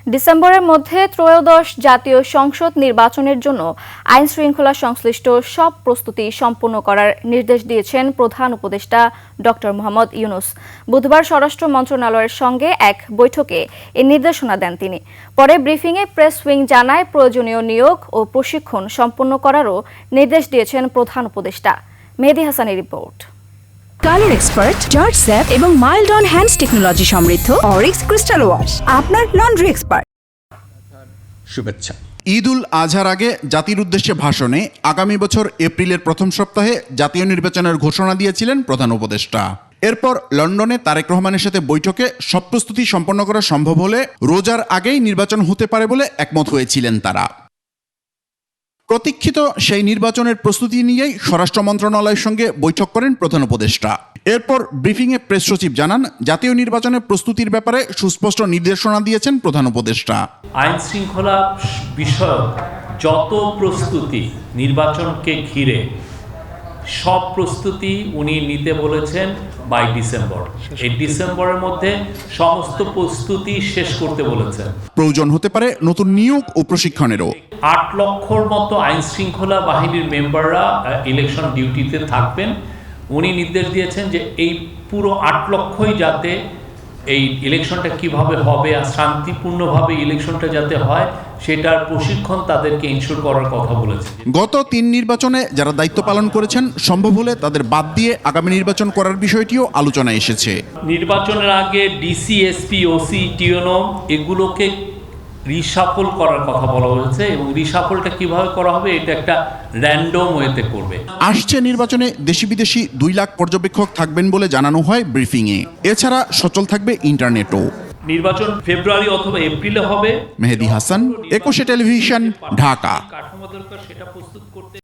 ডিসেম্বরের মধ্যে ত্রয়োদশ জাতীয় সংসদ নির্বাচনের জন্য আইন শৃঙ্খলা সংশ্লিষ্ট সব প্রস্তুতি সম্পন্ন করার নির্দেশ দিয়েছেন প্রধান উপদেষ্টা ডক্টর মোহাম্মদ ইউনূস। বুধবার স্বরাষ্ট্র মন্ত্রণালয়ের সঙ্গে এক বৈঠকে এই নির্দেশনা দেন তিনি। পরে ব্রিফিংয়ে প্রেস উইং জানায় প্রয়োজনীয় নিয়োগ ও প্রশিক্ষণ সম্পন্ন করারও নির্দেশ দিয়েছেন প্রধান উপদেষ্টা। মেহেদী হাসানের report. Colour expert, George sap এবং মাইল্ড অন হ্যান্ডস টেকনোলজি সমৃদ্ধ অরিক্স ক্রিস্টাল ওয়াশ আপনার লন্ড্রি এক্সপার্ট। শুভেচ্ছা। ঈদ উল আজহার আগে জাতির উদ্দেশ্যে ভাষণে আগামী বছর এপ্রিলের প্রথম সপ্তাহে জাতীয় নির্বাচনের ঘোষণা দিয়েছিলেন প্রধান উপদেষ্টা। এরপর লন্ডনে তারেক রহমানের সাথে বৈঠকে সব প্রস্তুতি সম্পন্ন করা সম্ভব হলে রোজার আগেই নির্বাচন হতে পারে বলে একমত হয়েছিলেন তারা। প্রতীক্ষিত সেই নির্বাচনের প্রস্তুতি নিয়েই স্বরাষ্ট্র মন্ত্রণালয়ের সঙ্গে বৈঠক করেন প্রধান উপদেষ্টা। এরপর ব্রিফিংয়ে প্রেস সচিব জানান, জাতীয় নির্বাচনের প্রস্তুতির ব্যাপারে সুস্পষ্ট নির্দেশনা দিয়েছেন প্রধান উপদেষ্টা। আইন শৃঙ্খলা বিষয়ক যত প্রস্তুতি নির্বাচনকে ঘিরে সব প্রস্তুতি উনি নিতে বলেছেন বাই ডিসেম্বর। এই ডিসেম্বরের মধ্যে সমস্ত প্রস্তুতি শেষ করতে বলেছেন। প্রয়োজন হতে পারে নতুন নিয়োগ ও প্রশিক্ষণেরও। 8 লক্ষর মতো আইন শৃঙ্খলা বাহিনীর মেম্বাররা ইলেকশন ডিউটিতে থাকবেন। উনি নির্দেশ দিয়েছেন যে এই পুরো 8 লক্ষই যাতে এই ইলেকশনটা কিভাবে হবে আর শান্তিপূর্ণভাবে ইলেকশনটা যাতে হয় সেটার প্রশিক্ষণ তাদেরকে ইনশিওর করার কথা বলেছেন। গত 3 নির্বাচনে যারা দায়িত্ব পালন করেছেন সম্ভব হলে তাদের বাদ দিয়ে আগামী নির্বাচন করার বিষয়টিও আলোচনায় এসেছে। নির্বাচনের আগে ডিসি, এসপি, ওসি, টিওনো এগুলোকে রিশাফল করার কথা বলা হয়েছে এবং রিশাফলটা কিভাবে করা হবে এটা একটা র্যান্ডম ওয়েতে করবে। আসছে নির্বাচনে দেশি বিদেশি 2 লাখ পর্যবেক্ষক থাকবেন বলে জানানো হয় ব্রিফিংয়ে। এছাড়া সচল থাকবে ইন্টারনেটও। নির্বাচন ফেব্রুয়ারি অথবা এপ্রিলে হবে। মেহেদী হাসান, 21 টেলিভিশন, ঢাকা। কাঠামো দরকার সেটা প্রস্তুত করতে